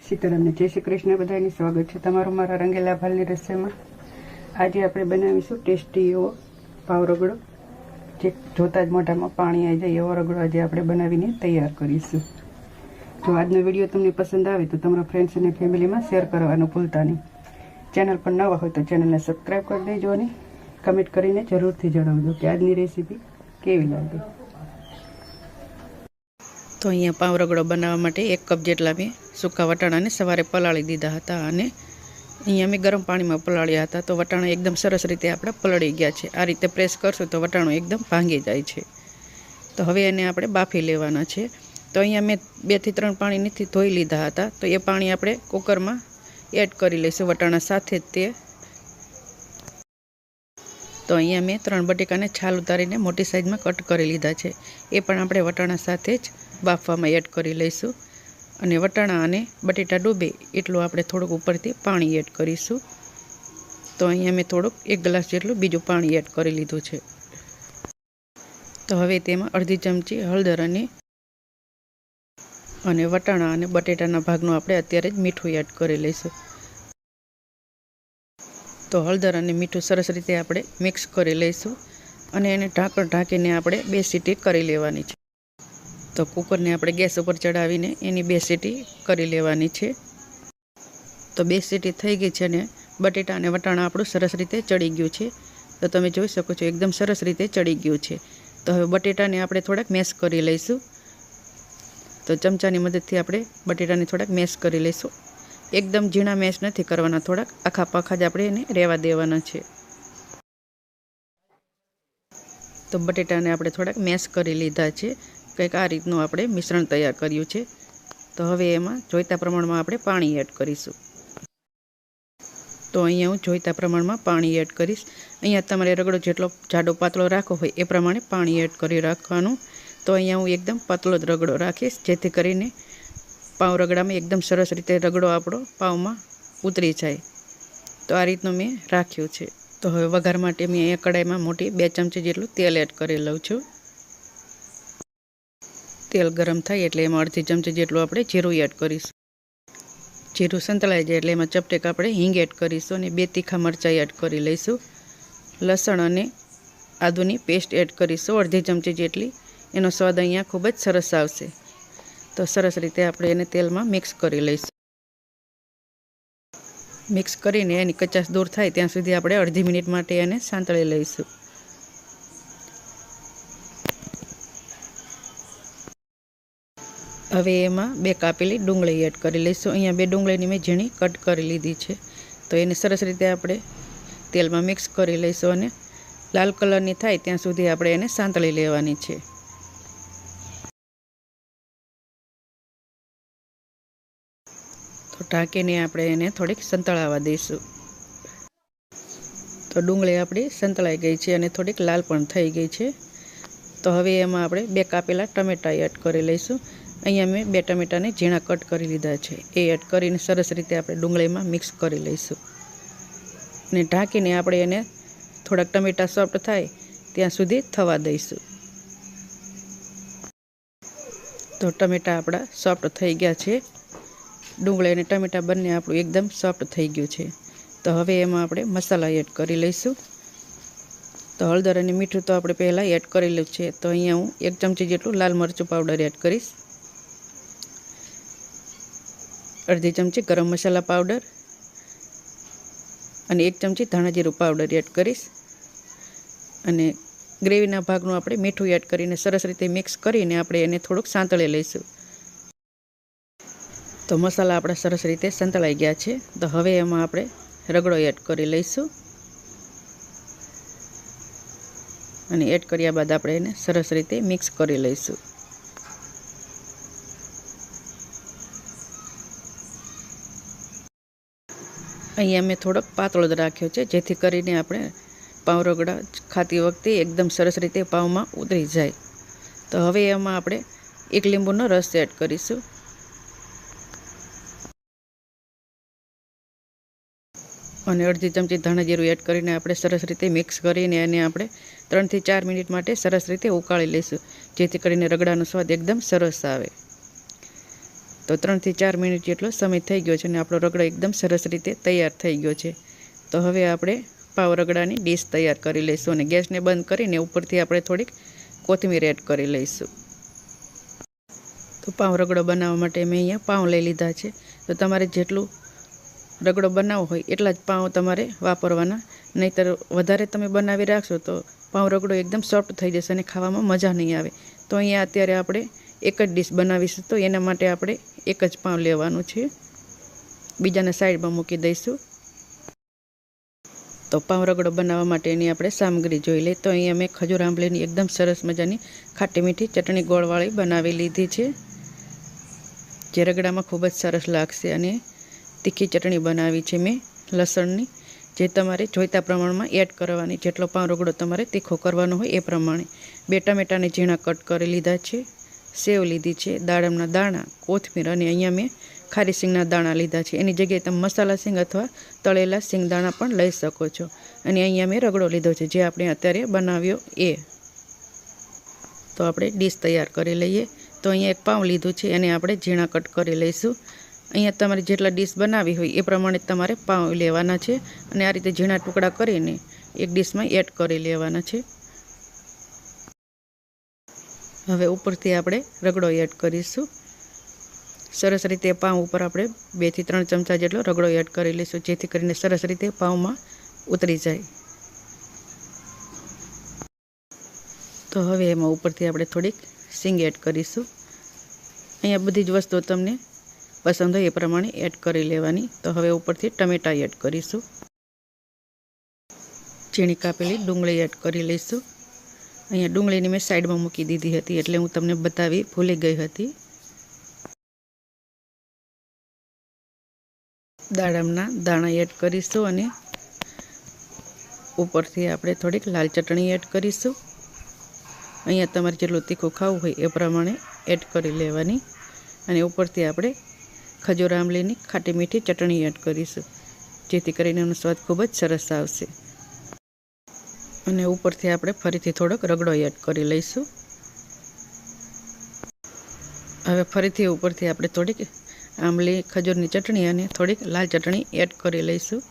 સીતારામ ને જય શ્રી કૃષ્ણ બધાની સ્વાગત છે તમારું મારા રંગેલા ભાલની રસોઈમાં। આજે આપણે બનાવીશું ટેસ્ટી એવો પાવ રગડો, જે જોતા જ મોઢામાં પાણી આવી જાય એવો રગડો આજે આપણે બનાવીને તૈયાર કરીશું। જો આજનો વિડીયો તમને પસંદ આવે તો તમારા ફ્રેન્ડ્સ અને ફેમિલીમાં શેર કરવાનું ભૂલતા નહીં। ચેનલ પર નવા હોય તો ચેનલને સબસ્ક્રાઈબ કરી દેજો અને કમેન્ટ કરીને જરૂરથી જણાવજો કે આજની રેસીપી કેવી લાગી। તો અહીંયા પાવ રગડો બનાવવા માટે 1 કપ જેટલા મેં સૂકા વટાણાને સવારે પલાળી દીધા હતા અને અહીંયા મેં ગરમ પાણીમાં પલાળ્યા હતા। તો વટાણા એકદમ સરસ રીતે આપણા પલળી ગયા છે। આ રીતે પ્રેસ કરશું તો વટાણું એકદમ ભાંગી જાય છે। તો હવે એને આપણે બાફી લેવાના છે। તો અહીંયા મેં 2 થી 3 પાણીથી ધોઈ લીધા હતા। તો એ પાણી આપણે કુકરમાં એડ કરી લઈશું વટાણા સાથે જ તે। તો અહીંયા મેં 3 બટેકાને છાલ ઉતારીને મોટી સાઈઝમાં કટ કરી લીધા છે। એ પણ આપણે વટાણા સાથે જ બાફવામાં એડ કરી લઈશું અને વટાણા અને બટેટા ડૂબે એટલું આપણે થોડુંક ઉપરથી પાણી એડ કરીશું। તો અહીંયા મેં થોડુંક 1 ગ્લાસ જેટલું બીજું પાણી એડ કરી લીધું છે। તો હવે તેમાં અડધી ચમચી હળદર અને વટાણા અને બટેટાના ભાગનું આપણે અત્યારે જ મીઠું એડ કરી લઈશું। તો હળદર અને મીઠું સરસ રીતે આપણે મિક્સ કરી લઈશું અને એને ઢાંકીને આપણે 2 સીટી કરી લેવાની છે। તો કુકરને આપણે ગેસ ઉપર ચડાવીને એની 2 સીટી કરી લેવાની છે। તો 2 સીટી થઈ ગઈ છે અને બટેટા અને વટાણા આપણું સરસ રીતે ચડી ગયું છે। તો તમે જોઈ શકો છો એકદમ સરસ રીતે ચડી ગયું છે। તો હવે બટેટાને આપણે થોડાક મેશ કરી લઈશું। તો ચમચાની મદદથી આપણે બટેટાને થોડાક મેશ કરી લઈશું। એકદમ ઝીણા મેશ નથી કરવાના, થોડાક આખા પાખા જ આપણે એને રહેવા દેવાના છે। તો બટેટાને આપણે થોડાક મેશ કરી લીધા છે। કંઈક આ રીતનું આપણે મિશ્રણ તૈયાર કર્યું છે। તો હવે એમાં જોઈતા પ્રમાણમાં આપણે પાણી એડ કરીશું। તો અહીંયા હું જોઈતા પ્રમાણમાં પાણી એડ કરીશ। અહીંયા તમારે રગડો જેટલો જાડો પાતળો રાખવો હોય એ પ્રમાણે પાણી એડ કરી રાખવાનું। તો અહીંયા હું એકદમ પાતળો જ રગડો રાખીશ, જેથી કરીને પાવ રગડામાં એકદમ સરસ રીતે રગડો આપણો પાવમાં ઉતરી જાય। તો આ રીતનું મેં રાખ્યું છે। તો હવે વઘાર માટે મેં અહીંયા કડાઈમાં મોટી 2 ચમચી જેટલું તેલ એડ કરી લઉં છું। તેલ ગરમ થાય એટલે એમાં અડધી ચમચી જેટલું આપણે જીરું એડ કરીશું। જીરું સંતળાઈ જાય એટલે એમાં ચપટેક આપણે હિંગ એડ કરીશું અને 2 તીખા મરચાં એડ કરી લઈશું। લસણ અને આદુની પેસ્ટ એડ કરીશું અડધી ચમચી જેટલી। એનો સ્વાદ અહીંયા ખૂબ જ સરસ આવશે। તો સરસ રીતે આપણે એને તેલમાં મિક્સ કરી લઈશું। મિક્સ કરીને એની કચાશ દૂર થાય ત્યાં સુધી આપણે અડધી મિનિટ માટે એને સાંતળી લઈશું। હવે એમાં 2 કાપેલી ડુંગળી એડ કરી લઈશું। અહીંયા 2 ડુંગળીની મેં ઝીણી કટ કરી લીધી છે। તો એને સરસ રીતે આપણે તેલમાં મિક્સ કરી લઈશું અને લાલ કલરની થાય ત્યાં સુધી આપણે એને સાંતળી લેવાની છે। તો ઢાંકીને આપણે એને થોડીક સંતળાવા દઈશું। તો ડુંગળી આપણી સંતળાઈ ગઈ છે અને થોડીક લાલ પણ થઈ ગઈ છે। તો હવે એમાં આપણે 2 કાપેલા ટમેટાં એડ કરી લઈશું। અહીંયા મેં 2 ટમેટાને ઝીણા કટ કરી લીધા છે। એ એડ કરીને સરસ રીતે આપણે ડુંગળીમાં મિક્સ કરી લઈશું અને ઢાંકીને આપણે એને થોડાક ટમેટાં સોફ્ટ થાય ત્યાં સુધી થવા દઈશું। તો ટમેટાં આપણા સોફ્ટ થઈ ગયા છે। ડુંગળી અને ટમેટાં બંને આપણું એકદમ સોફ્ટ થઈ ગયું છે। તો હવે એમાં આપણે મસાલા એડ કરી લઈશું। તો હળદર અને મીઠું તો આપણે પહેલાં એડ કરેલું છે। તો અહીંયા હું 1 ચમચી જેટલું લાલ મરચું પાવડર એડ કરીશ, અડધી ચમચી ગરમ મસાલા પાવડર અને 1 ચમચી ધાણા જીરું પાવડર એડ કરીશ અને ગ્રેવીના ભાગનું આપણે મીઠું એડ કરીને સરસ રીતે મિક્સ કરીને આપણે એને થોડુંક સાંતળી લઈશું। તો મસાલા આપણા સરસ રીતે સંતળાઈ ગયા છે। તો હવે એમાં આપણે રગડો એડ કરી લઈશું અને એડ કર્યા બાદ આપણે એને સરસ રીતે મિક્સ કરી લઈશું। અહીંયા મેં થોડોક પાતળો જ રાખ્યો છે, જેથી કરીને આપણે પાવ રગડા ખાતી વખતે એકદમ સરસ રીતે પાવમાં ઉતરી જાય। તો હવે એમાં આપણે 1 લીંબુનો રસ એડ કરીશું અને અડધી ચમચી ધાણા જીરું એડ કરીને આપણે સરસ રીતે મિક્સ કરીને એને આપણે 3 થી 4 મિનિટ માટે સરસ રીતે ઉકાળી લઈશું, જેથી કરીને રગડાનો સ્વાદ એકદમ સરસ આવે। તો 3 થી 4 મિનિટ જેટલો સમય થઈ ગયો છે અને આપણો રગડો એકદમ સરસ રીતે તૈયાર થઈ ગયો છે। તો હવે આપણે પાવ રગડાની ડીશ તૈયાર કરી લઈશું અને ગેસને બંધ કરીને ઉપરથી આપણે થોડીક કોથમીર એડ કરી લઈશું। તો પાવ રગડો બનાવવા માટે મેં અહીંયા પાવ લઈ લીધા છે। તો તમારે જેટલું રગડો બનાવવો હોય એટલા જ પાવ તમારે વાપરવાના, નહીંતર વધારે તમે બનાવી રાખશો તો પાવ રગડો એકદમ સોફ્ટ થઈ જશે અને ખાવામાં મજા નહીં આવે। તો અહીંયા અત્યારે આપણે એક જ ડીશ બનાવીશું, તો એના માટે આપણે એક જ પાવ લેવાનું છે, બીજાને સાઈડમાં મૂકી દઈશું। તો પાવ રગડો બનાવવા માટેની આપણે સામગ્રી જોઈ લઈએ। તો અહીંયા મેં ખજૂર આંબલીની એકદમ સરસ મજાની ખાટી મીઠી ચટણી ગોળવાળી બનાવી લીધી છે, જે રગડામાં ખૂબ જ સરસ લાગશે। અને તીખી ચટણી બનાવી છે મેં લસણની, જે તમારે જોઈતા પ્રમાણમાં એડ કરવાની, જેટલો પાવ રગડો તમારે તીખો કરવાનો હોય એ પ્રમાણે। 2 ટામેટાને ઝીણા કટ કરી લીધા છે, સેવ લીધી છે, દાડમના દાણા, કોથમીર અને અહીંયા મેં ખારી સિંગના દાણા લીધા છે। એની જગ્યાએ તમે મસાલા સિંગ અથવા તળેલા સિંગ દાણા પણ લઈ શકો છો। અને અહીંયા મેં રગડો લીધો છે, જે આપણે અત્યારે બનાવ્યો એ। તો આપણે ડીશ તૈયાર કરી લઈએ। તો અહીંયા એક પાવ લીધું છે, એને આપણે ઝીણા કટ કરી લઈશું। અહીંયા તમારે જેટલા ડીશ બનાવી હોય એ પ્રમાણે તમારે પાવ લેવાના છે અને આ રીતે ઝીણા ટુકડા કરીને એક ડીશમાં એડ કરી લેવાના છે। હવે ઉપરથી આપણે રગડો એડ કરીશું। સરસ રીતે પાવ ઉપર આપણે 2 થી 3 ચમચા જેટલો રગડો એડ કરી લઈશું, જેથી કરીને સરસ રીતે પાવમાં ઉતરી જાય। તો હવે એમાં ઉપરથી આપણે થોડીક સિંગ એડ કરીશું। અહીંયા બધી જ વસ્તુઓ તમને પસંદ હોય એ પ્રમાણે એડ કરી લેવાની। તો હવે ઉપરથી ટમેટા એડ કરીશું, ઝીણી કાપેલી ડુંગળી એડ કરી લઈશું। અહીંયા ડુંગળીની મેં સાઈડમાં મૂકી દીધી હતી, એટલે હું તમને બતાવી ભૂલી ગઈ હતી। દાડમના દાણા એડ કરીશું અને ઉપરથી આપણે થોડીક લાલ ચટણી એડ કરીશું। અહીંયા તમારે જેટલું તીખું ખાવું હોય એ પ્રમાણે એડ કરી લેવાની। અને ઉપરથી આપણે ખજૂર આંબલીની ખાટી મીઠી ચટણી એડ કરીશું, જેથી કરીને એનો સ્વાદ ખૂબ જ સરસ આવશે। અને ઉપરથી આપણે ફરીથી થોડોક રગડો એડ કરી લઈશું। હવે ફરીથી ઉપરથી આપણે થોડીક આંબલી ખજૂરની ચટણી અને થોડીક લાલ ચટણી એડ કરી લઈશું।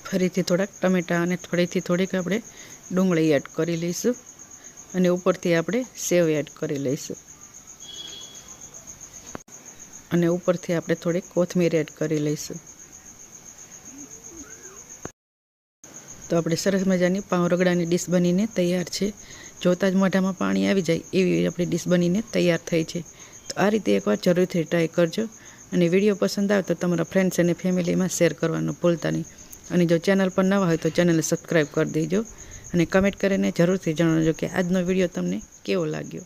ફરીથી થોડાક ટમેટા અને ફરીથી થોડીક આપણે ડુંગળી એડ કરી લઈશું અને ઉપરથી આપણે સેવ એડ કરી લઈશું અને ઉપરથી આપણે થોડીક કોથમીર એડ કરી લઈશું। તો આપણે સરસ મજાની પાવ રગડાની ડીશ બનીને તૈયાર છે। જોતાં જ મોઢામાં પાણી આવી જાય એવી આપણી ડીશ બનીને તૈયાર થઈ છે। તો આ રીતે એકવાર જરૂરથી ટ્રાય કરજો અને વિડીયો પસંદ આવે તો તમારા ફ્રેન્ડ્સ અને ફેમિલીમાં શેર કરવાનું ભૂલતા નહીં। અને જો ચેનલ પર નવા હોય તો ચેનલને સબસ્ક્રાઈબ કરી દેજો અને કમેન્ટ કરીને જરૂરથી જણાવજો કે આજનો વિડીયો તમને કેવો લાગ્યો।